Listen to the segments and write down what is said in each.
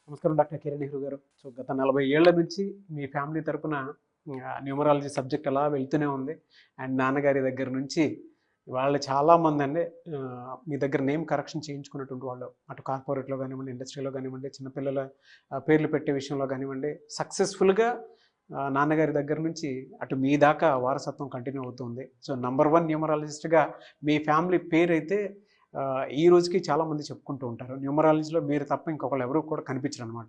నమస్కారం డాక్టర్ కిరణ్ నెహ్రూ గారు. సో గత 40 ఏళ్ల నుంచి మీ ఫ్యామిలీ తరపున న్యూమరాలజీ సబ్జెక్ట్ అలా వెళ్తూనే ఉంది. అండ్ నాన్నగారి దగ్గర నుంచి వాళ్ళు చాలామందండి మీ దగ్గర నేమ్ కరెక్షన్ చేయించుకున్నటువంటి వాళ్ళు. అటు కార్పొరేట్‌లో గానివ్వండి, ఇండస్ట్రీలో గానివ్వండి, చిన్నపిల్లల పేర్లు పెట్టే విషయంలో గానివ్వండి, సక్సెస్‌ఫుల్‌గా నాన్నగారి దగ్గర నుంచి అటు మీ దాకా వారసత్వం కంటిన్యూ అవుతుంది. సో నంబర్ 1 న్యూమరాలజిస్ట్‌గా మీ ఫ్యామిలీ పేరైతే ఈ రోజుకి చాలామంది చెప్పుకుంటూ ఉంటారు. న్యూమరాలజీలో మీరు తప్ప ఇంకొకళ్ళు ఎవరు కూడా కనిపించరనమాట.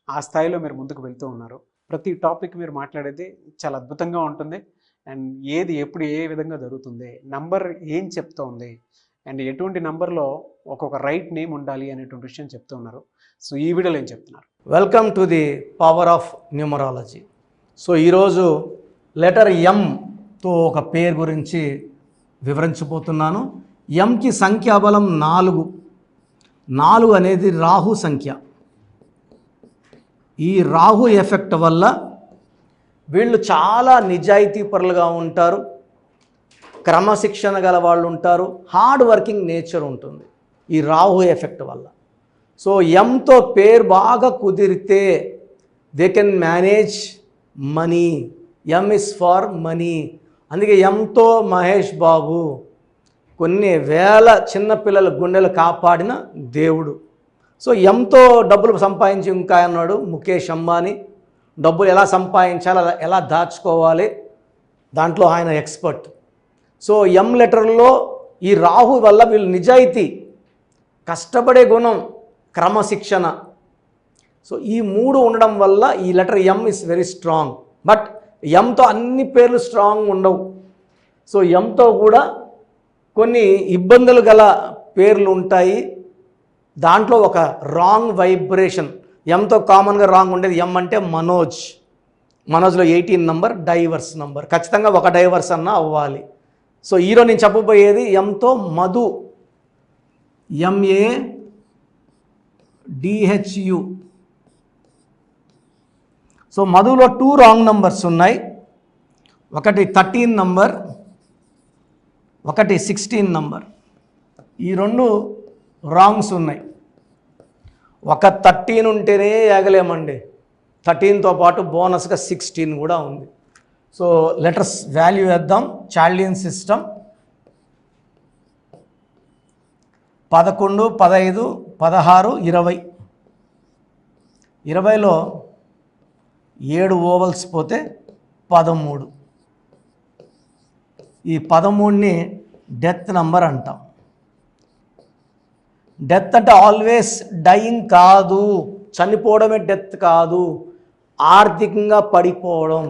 ఆ స్థాయిలో మీరు ముందుకు వెళ్తూ ఉన్నారు. ప్రతి టాపిక్ మీరు మాట్లాడేది చాలా అద్భుతంగా ఉంటుంది. అండ్ ఏది ఎప్పుడు ఏ విధంగా జరుగుతుంది, నంబర్ ఏం చెప్తోంది, అండ్ ఎటువంటి నంబర్‌లో ఒక్కొక్క రైట్ నేమ్ ఉండాలి అనేటువంటి విషయం చెప్తూ ఉన్నారు. సో ఈ వీడియోలో ఏం చెప్తున్నారు? Welcome to the power of numerology. So ఈరోజు లెటర్ ఎంతో ఒక పేరు గురించి వివరించబోతున్నాను. ఎంకి సంఖ్యాబలం 4. 4 అనేది రాహు సంఖ్య. ఈ రాహు ఎఫెక్ట్ వల్ల వీళ్ళు చాలా నిజాయితీపరులుగా ఉంటారు, క్రమశిక్షణ గల వాళ్ళు ఉంటారు, హార్డ్ వర్కింగ్ నేచర్ ఉంటుంది ఈ రాహు ఎఫెక్ట్ వల్ల. సో ఎంతో పేరు బాగా కుదిరితే they can manage money. M is for money. అందుకే ఎంతో మహేష్ బాబు కొన్ని వేల చిన్నపిల్లల గుండెలు కాపాడిన దేవుడు. సో ఎంతో డబ్బులు సంపాదించి ఇంకా అన్నాడు ముఖేష్ అంబానీ. డబ్బులు ఎలా సంపాదించాలి, ఎలా దాచుకోవాలి, దాంట్లో ఆయన ఎక్స్పర్ట్. సో ఎం లెటర్లో ఈ రాహు వల్ల వీళ్ళు నిజాయితీ, కష్టపడే గుణం, క్రమశిక్షణ, సో ఈ 3 ఉండడం వల్ల ఈ letter M is very strong. But ఎంతో అన్ని పేర్లు స్ట్రాంగ్ ఉండవు. సో ఎంతో కూడా కొన్ని ఇబ్బందులు గల పేర్లు ఉంటాయి. దాంట్లో ఒక రాంగ్ వైబ్రేషన్, ఎంతో కామన్గా రాంగ్ ఉండేది ఎం అంటే మనోజ్. మనోజ్లో 18 నంబర్ డైవర్స్ నంబర్, ఖచ్చితంగా ఒక డైవర్స్ అన్న అవ్వాలి. సో ఈరోజు నేను చెప్పబోయేది ఎంతో మధు, MADHU. సో మధులో 2 రాంగ్ నంబర్స్ ఉన్నాయి. ఒకటి 13 నంబర్, ఒకటి 16 నంబర్. ఈ 2 రాంగ్స్ ఉన్నాయి. ఒక 13 ఉంటేనే ఏగలేమండి. 13తో పాటు బోనస్గా 16 కూడా ఉంది. సో లెటర్స్ వాల్యూ వేద్దాం. చార్లియన్ సిస్టమ్ 11, 15, 16, 20. 20లో 7 ఓవల్స్ పోతే 13. ఈ 13ని డెత్ నంబర్ అంటాం. డెత్ అంటే ఆల్వేస్ డైయింగ్ కాదు, చనిపోవడమే డెత్ కాదు. ఆర్థికంగా పడిపోవడం,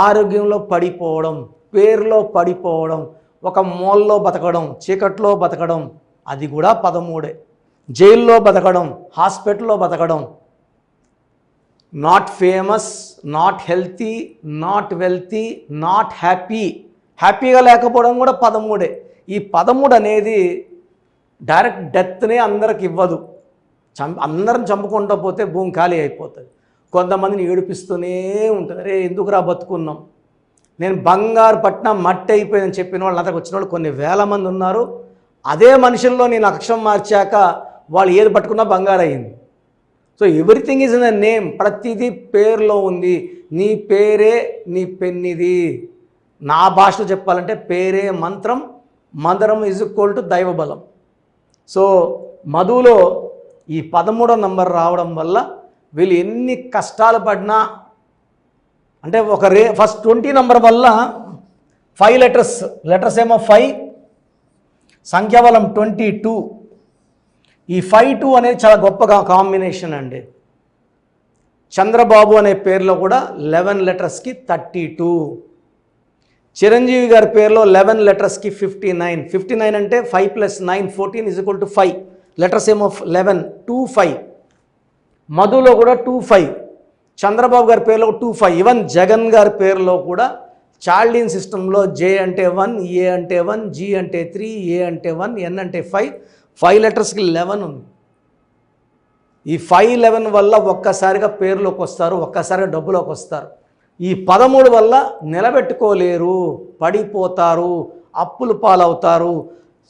ఆరోగ్యంలో పడిపోవడం, పేరులో పడిపోవడం, ఒక మూలలో బతకడం, చీకట్లో బతకడం, అది కూడా 13. జైల్లో బతకడం, హాస్పిటల్లో బతకడం, not famous, not healthy, not wealthy, not happy, హ్యాపీగా లేకపోవడం కూడా 13. ఈ 13 అనేది డైరెక్ట్ డెత్నే అందరికి ఇవ్వదు. అందరం చంపుకుంటూ పోతే భూమి ఖాళీ అయిపోతుంది. కొంతమందిని ఏడిపిస్తూనే ఉంటుంది. అరే ఎందుకురా బతుకున్నాం, నేను బంగారు పట్నం మట్టి అయిపోయిందని చెప్పిన వాళ్ళు నా దగ్గర వచ్చిన వాళ్ళు కొన్ని వేల మంది ఉన్నారు. అదే మనుషుల్లో నేను అక్షరం మార్చాక వాళ్ళు ఏది పట్టుకున్నా బంగారు అయింది. So everything is in the name. ప్రతిదీ పేరులో ఉంది. నీ పేరే నీ పెన్నిది. నా భాషలో చెప్పాలంటే పేరే మంత్రం, మంత్రం ఈజ్ ఈక్వల్ టు దైవబలం. సో మధులో ఈ 13వ నంబర్ రావడం వల్ల వీళ్ళు ఎన్ని కష్టాలు పడినా, అంటే ఒక ఫస్ట్ 20 నంబర్ వల్ల 5 లెటర్స్ ఏమో 5, సంఖ్యాబలం 22. ఈ 5-2 అనేది చాలా గొప్పగా కాంబినేషన్ అండి. చంద్రబాబు అనే పేరులో కూడా 11 లెటర్స్కి 32. చిరంజీవి గారి పేరులో 11 లెటర్స్కి 59. 59 అంటే 5 + 9 14 = 5. లెటర్స్ ఏమో 11, 25. మధులో కూడా 25. చంద్రబాబు గారి పేరులో 25. ఈవెన్ జగన్ గారి పేరులో కూడా చార్లియన్ సిస్టంలో జే అంటే 1, ఏ అంటే 1, జీ అంటే 3, ఏ అంటే 1, ఎన్ అంటే 5. 5 లెటర్స్కి 11 ఉంది. ఈ 5, 11 వల్ల ఒక్కసారిగా పేరులోకి వస్తారు, ఒక్కసారిగా డబ్బులోకి వస్తారు. ఈ 13 వల్ల నిలబెట్టుకోలేరు, పడిపోతారు, అప్పులు పాలవుతారు.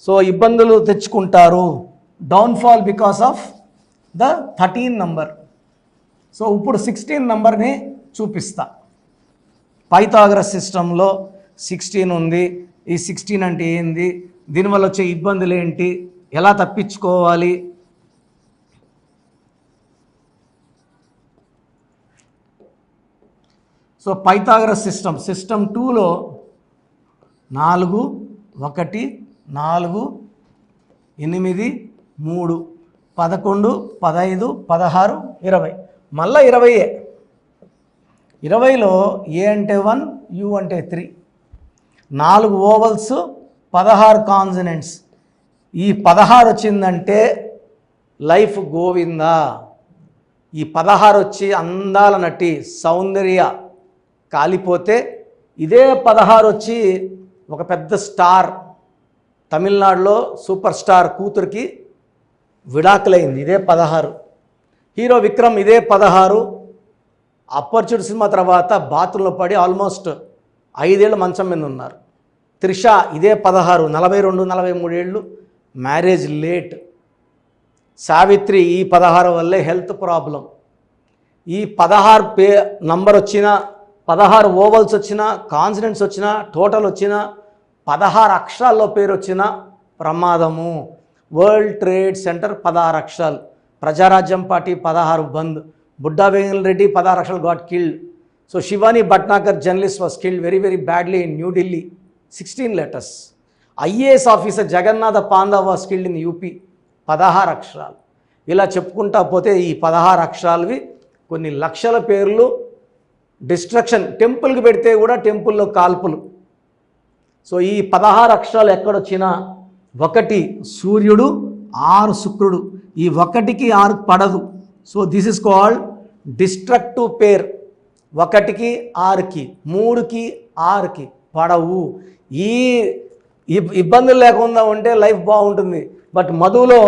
సో ఇబ్బందులు తెచ్చుకుంటారు. Downfall because of the 13 number. So ఇప్పుడు 16 నంబర్ని చూపిస్తా. పైథాగరస్ సిస్టంలో 16 ఉంది. ఈ 16 అంటే ఏంది, దీనివల్ల వచ్చే ఇబ్బందులు ఏంటి, ఎలా తప్పించుకోవాలి, సో పైథాగరస్ సిస్టమ్ 2లో 4 1 4 8 3 11 15 16 20 మళ్ళీ 20. 20లో ఏ అంటే 1 యు అంటే 3, 4 ఓవల్స్ 16 కాన్సనెంట్స్. ఈ 16 వచ్చిందంటే లైఫ్ గోవిందా. ఈ 16 వచ్చి అందాల నటి సౌందర్య కాలిపోతే, ఇదే 16 వచ్చి ఒక పెద్ద స్టార్ తమిళనాడులో సూపర్ స్టార్ కూతురికి విడాకులైంది, ఇదే 16. హీరో విక్రమ్ ఇదే 16 అపర్చునిటీ సినిమా తర్వాత బాత్రూంలో పడి ఆల్మోస్ట్ 5 ఏళ్ళు మంచం మీద ఉన్నారు. త్రిష ఇదే 16 42 43 ఏళ్ళు, మ్యారేజ్ లేట్. సావిత్రి ఈ 16 వల్లే హెల్త్ ప్రాబ్లం. ఈ 16 నంబర్ వచ్చినా, 16 ఓవల్స్ వచ్చినా, కాన్సనెంట్స్ వచ్చినా, టోటల్ వచ్చినా, 16 అక్షరాల్లో పేరు వచ్చినా ప్రమాదము. వరల్డ్ ట్రేడ్ సెంటర్ 16 అక్షరాలు, ప్రజారాజ్యం పార్టీ 16 బంద్, బుడ్డా వెంగళ రెడ్డి 16 అక్షరాలు got killed. So Shivani Bhatnagar journalist was killed very very badly in New Delhi, 16 letters. IAS officer Jagannatha Panda was killed in UP, 16 అక్షరాలు. ఇలా చెప్పుకుంటా పోతే ఈ 16 అక్షరాలవి కొన్ని లక్షల పేర్లు. డిస్ట్రక్షన్, టెంపుల్కి పెడితే కూడా టెంపుల్లో కాల్పులు. సో ఈ 16 అక్షరాలు ఎక్కడొచ్చినా, 1 సూర్యుడు, 6 శుక్రుడు, ఈ 1కి 6 పడదు. So this is called destructive pair. 1కి 6కి 3కి 6కి పడవు. ఈ ఇబ్బందులు లేకుండా ఉంటే లైఫ్ బాగుంటుంది. బట్ మధులో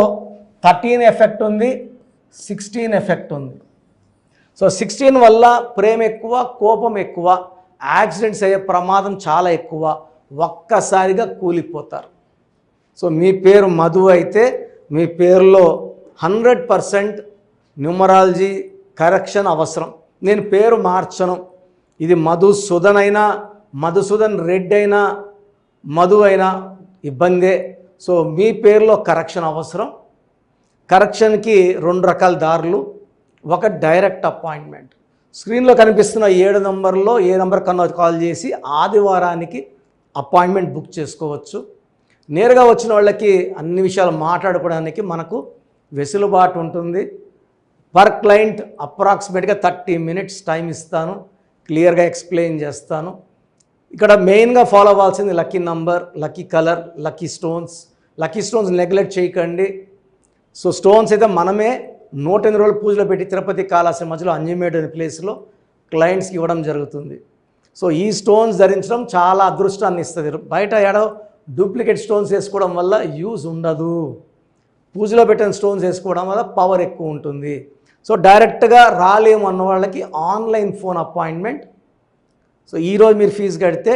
13 ఎఫెక్ట్ ఉంది, 16 ఎఫెక్ట్ ఉంది. సో 16 వల్ల ప్రేమ ఎక్కువ, కోపం ఎక్కువ, యాక్సిడెంట్స్ అయ్యే ప్రమాదం చాలా ఎక్కువ, ఒక్కసారిగా కూలిపోతారు. సో మీ పేరు మధు అయితే మీ పేరులో 100% న్యూమరాలజీ కరెక్షన్ అవసరం. నేను పేరు మార్చను. ఇది మధుసూదన్ అయినా, మధుసూదన్ రెడ్డి అయినా, మధు అయినా ఇబ్బందే. సో మీ పేరులో కరెక్షన్ అవసరం. కరెక్షన్కి 2 రకాల దారులు. ఒక డైరెక్ట్ అపాయింట్మెంట్, స్క్రీన్లో కనిపిస్తున్న 7 నంబర్లో ఏ నెంబర్ కన్నా కాల్ చేసి ఆదివారానికి అపాయింట్మెంట్ బుక్ చేసుకోవచ్చు. నేరుగా వచ్చిన వాళ్ళకి అన్ని విషయాలు మాట్లాడుకోవడానికి మనకు వెసులుబాటు ఉంటుంది. పర్ క్లయింట్ అప్రాక్సిమేట్గా 30 minutes టైం ఇస్తాను, క్లియర్గా ఎక్స్ప్లెయిన్ చేస్తాను. ఇక్కడ మెయిన్గా ఫాలో అవ్వాల్సింది lucky number, lucky colour, lucky stones. Lucky stones neglect చేయకండి. సో స్టోన్స్ అయితే మనమే 108 రోజులు పూజలో పెట్టి తిరుపతి కాళహస్తి మధ్యలో అంజిమేడ్ అనే ప్లేస్లో క్లయింట్స్కి ఇవ్వడం జరుగుతుంది. సో ఈ స్టోన్స్ ధరించడం చాలా అదృష్టాన్ని ఇస్తుంది. బయట ఏడో డూప్లికేట్ స్టోన్స్ వేసుకోవడం వల్ల యూజ్ ఉండదు. పూజలో పెట్టిన స్టోన్స్ వేసుకోవడం వల్ల పవర్ ఎక్కువ ఉంటుంది. సో డైరెక్ట్గా రాలేము అన్న వాళ్ళకి ఆన్లైన్ ఫోన్ అపాయింట్మెంట్. సో ఈరోజు మీరు ఫీజు కడితే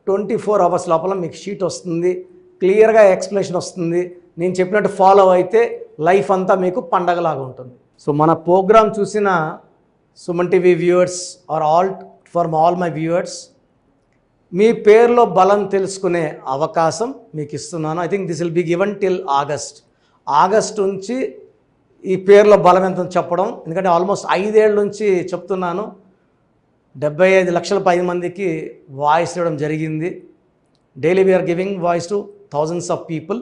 24 hours లోపల మీకు షీట్ వస్తుంది, క్లియర్గా ఎక్స్ప్లెనేషన్ వస్తుంది. నేను చెప్పినట్టు ఫాలో అయితే లైఫ్ అంతా మీకు పండగలాగా ఉంటుంది. సో మన ప్రోగ్రామ్ చూసిన Suman TV viewers are all my viewers, మీ పేరులో బలం తెలుసుకునే అవకాశం మీకు ఇస్తున్నాను. I think this will be given till August నుంచి ఈ పేరులో బలం ఎంత చెప్పడం. ఎందుకంటే ఆల్మోస్ట్ 5 ఏళ్ళ నుంచి చెప్తున్నాను. 75 లక్షల పై మందికి వాయిస్ ఇవ్వడం జరిగింది. Daily we are giving voice to thousands of people.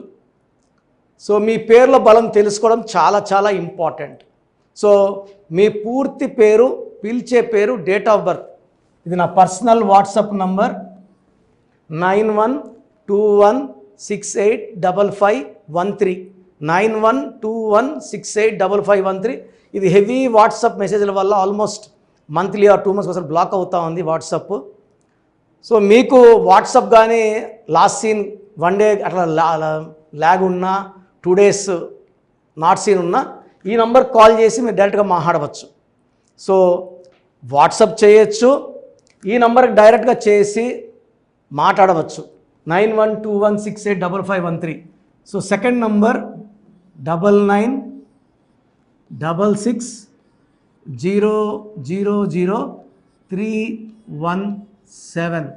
So మీ పేరులో బలం తెలుసుకోవడం చాలా చాలా ఇంపార్టెంట్. సో మీ పూర్తి పేరు, పిలిచే పేరు, డేట్ ఆఫ్ బర్త్. ఇది నా పర్సనల్ వాట్సాప్ నంబర్ 9121685513 9121685513. ఇది హెవీ వాట్సాప్ మెసేజ్ల వల్ల ఆల్మోస్ట్ మంత్లీ ఆర్ 2 months ఒకసారి బ్లాక్ అవుతా ఉంది వాట్సాప్. సో మీకు వాట్సాప్ కానీ లాస్ట్ సీన్ 1 day అట్లా ల్యాగ్ ఉన్నా, 2 days నాట్ సీన్ ఉన్నా, ఈ నంబర్ కాల్ చేసి మీరు డైరెక్ట్గా మాట్లాడవచ్చు. సో వాట్సాప్ చేయొచ్చు, ఈ నంబర్కి డైరెక్ట్గా చేసి మాట్లాడవచ్చు. 9121685513. సో సెకండ్ నంబర్ 9966 0000317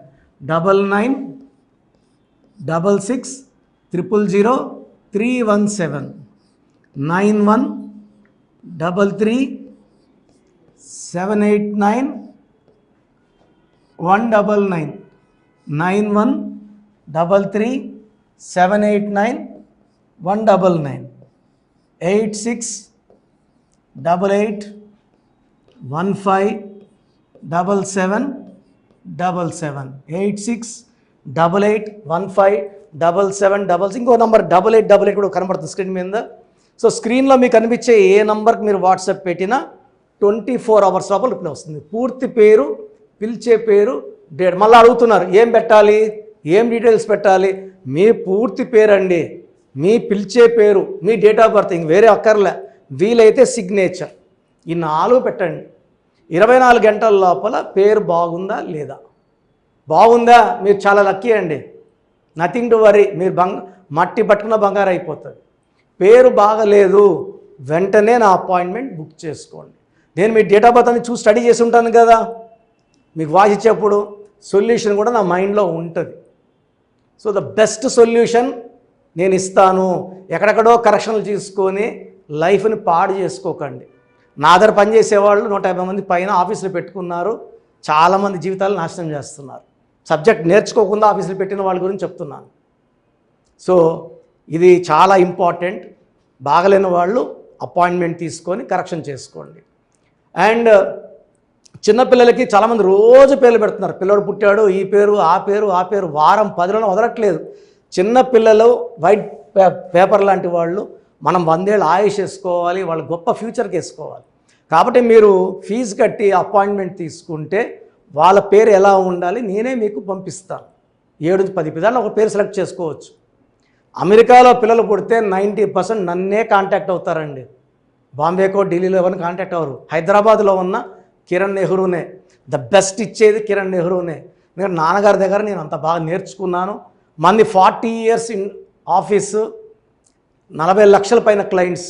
9966000317 9133789199 9133789199 8688157777 ఇంకో నంబర్ 8888 కూడా కనబడుతుంది స్క్రీన్ మీద. సో స్క్రీన్లో మీకు కనిపించే ఏ నంబర్కి మీరు వాట్సాప్ పెట్టినా 24 అవర్స్ లోపల రిప్లై వస్తుంది. పూర్తి పేరు, పిలిచే పేరు, డేట్. మళ్ళీ అడుగుతున్నారు ఏం పెట్టాలి, ఏం డీటెయిల్స్ పెట్టాలి. మీ పూర్తి పేరు అండి, మీ పిలిచే పేరు, మీ డేట్ ఆఫ్ బర్త్, ఇంక వేరే అక్కర్లే. వీలైతే సిగ్నేచర్, ఈ 4 పెట్టండి. 24 గంటల లోపల పేరు బాగుందా లేదా, బాగుందా మీరు చాలా లక్కీ అండి, నథింగ్ టు వరీ. మీరు మట్టి పట్టుకున్న బంగారు అయిపోతుంది. పేరు బాగలేదు, వెంటనే నా అపాయింట్మెంట్ బుక్ చేసుకోండి. నేను మీ డేట్ ఆఫ్ బర్త్ అని చూసి స్టడీ చేసి ఉంటాను కదా, మీకు వాయిస్ ఇచ్చేప్పుడు సొల్యూషన్ కూడా నా మైండ్లో ఉంటుంది. సో ద బెస్ట్ సొల్యూషన్ నేను ఇస్తాను. ఎక్కడెక్కడో కరెక్షన్లు తీసుకొని లైఫ్ని పాడు చేసుకోకండి. నా దగ్గర పనిచేసేవాళ్ళు 150 మంది పైన ఆఫీసులు పెట్టుకున్నారు. చాలామంది జీవితాలు నాశనం చేస్తున్నారు. సబ్జెక్ట్ నేర్చుకోకుండా ఆఫీసులు పెట్టిన వాళ్ళ గురించి చెప్తున్నాను. సో ఇది చాలా ఇంపార్టెంట్. బాగలేని వాళ్ళు అపాయింట్మెంట్ తీసుకొని కరెక్షన్ చేసుకోండి. అండ్ చిన్నపిల్లలకి చాలామంది రోజు పేర్లు పెడుతున్నారు. పిల్లడు పుట్టాడు, ఈ పేరు ఆ పేరు ఆ పేరు, వారం 10 రోజులు వదలట్లేదు. చిన్నపిల్లలు వైట్ పేపర్ లాంటి వాళ్ళు. మనం 100 ఏళ్ళు ఆయుష్ వేసుకోవాలి, వాళ్ళు గొప్ప ఫ్యూచర్కి వేసుకోవాలి. కాబట్టి మీరు ఫీజు కట్టి అపాయింట్మెంట్ తీసుకుంటే వాళ్ళ పేరు ఎలా ఉండాలి నేనే మీకు పంపిస్తాను. 7-10 విధాలు ఒక పేరు సెలెక్ట్ చేసుకోవచ్చు. అమెరికాలో పిల్లలు పుడితే 90% నన్నే కాంటాక్ట్ అవుతారండి. బాంబేకో ఢిల్లీలో ఎవరిని కాంటాక్ట్ అవ్వరు. హైదరాబాద్లో ఉన్న కిరణ్ నెహ్రూనే, ద బెస్ట్ ఇచ్చేది కిరణ్ నెహ్రూనే. నేను నాన్నగారి దగ్గర నేను అంత బాగా నేర్చుకున్నాను. మంది 40 ఇయర్స్ ఇన్ ఆఫీసు, 40 లక్షల పైన క్లయింట్స్.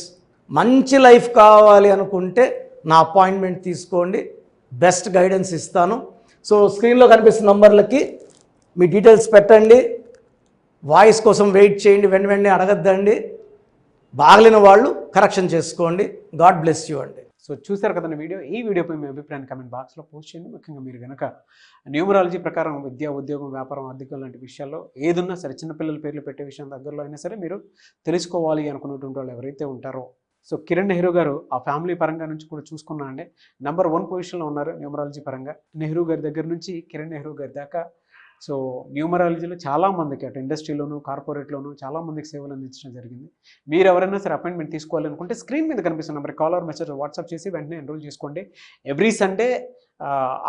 మంచి లైఫ్ కావాలి అనుకుంటే నా అపాయింట్మెంట్ తీసుకోండి, బెస్ట్ గైడెన్స్ ఇస్తాను. సో స్క్రీన్లో కనిపిస్తున్న నంబర్లకి మీ డీటెయిల్స్ పెట్టండి. వాయిస్ కోసం వెయిట్ చేయండి, వెంటనే అడగద్దండి. బాగలేని వాళ్ళు కరెక్షన్ చేసుకోండి. గాడ్ బ్లెస్ యూ అండి. సో చూసారు కదండి వీడియో. ఈ వీడియోపై మీ అభిప్రాయాన్ని కామెంట్ బాక్స్లో పోస్ట్ చేయండి. ముఖ్యంగా మీరు కనుక న్యూమరాలజీ ప్రకారం విద్య, ఉద్యోగం, వ్యాపారం, ఆర్థికం లాంటి విషయాల్లో ఏదున్నా సరే, చిన్నపిల్లల పేర్లు పెట్టే విషయం దగ్గరలో అయినా సరే మీరు తెలుసుకోవాలి అనుకున్నటువంటి వాళ్ళు ఎవరైతే ఉంటారో, సో కిరణ్ నెహ్రూ గారు ఆ ఫ్యామిలీ పరంగా నుంచి కూడా చూసుకున్నా అండి నెంబర్ 1 పొజిషన్లో ఉన్నారు న్యూమరాలజీ పరంగా. నెహ్రూ గారి దగ్గర నుంచి కిరణ్ నెహ్రూ గారి దాకా సో న్యూమరాలజీలో చాలామందికి అటు ఇండస్ట్రీలోను, కార్పొరేట్లోను చాలామందికి సేవలు అందించడం జరిగింది. మీరు ఎవరైనా సరే అపాయింట్మెంట్ తీసుకోవాలనుకుంటే స్క్రీన్ మీద కనిపిస్తున్న నెంబర్ కాలర్ మెసేజ్ వాట్సాప్ చేసి వెంటనే ఎన్రోల్ చేసుకోండి. ఎవ్రీ సండే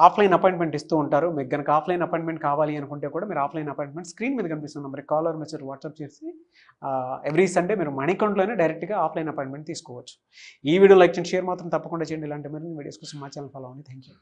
ఆఫ్లైన్ అపాయింట్మెంట్ ఇస్తూ ఉంటారు. మీకు కనుక ఆఫ్లైన్ అపాయింట్మెంట్ కావాలి అనుకుంటే కూడా మీరు ఆఫ్లైన్ అపాయింట్మెంట్ స్క్రీన్ మీద కనిపిస్తున్న నెంబర్ కాలర్ మెసేజ్ వాట్సాప్ చేసి ఎవ్రీ సండే మీరు మణికంట్లోనే డైరెక్ట్గా ఆఫ్లైన్ అపాయింట్మెంట్ తీసుకోవచ్చు. ఈ వీడియో లైక్ చేయండి, షేర్ మాత్రం తప్పకుండా చేయండి. ఇలాంటి మరిన్ని వీడియోస్ కోసం మా ఛానల్ ఫాలో అవ్వండి. Thank you.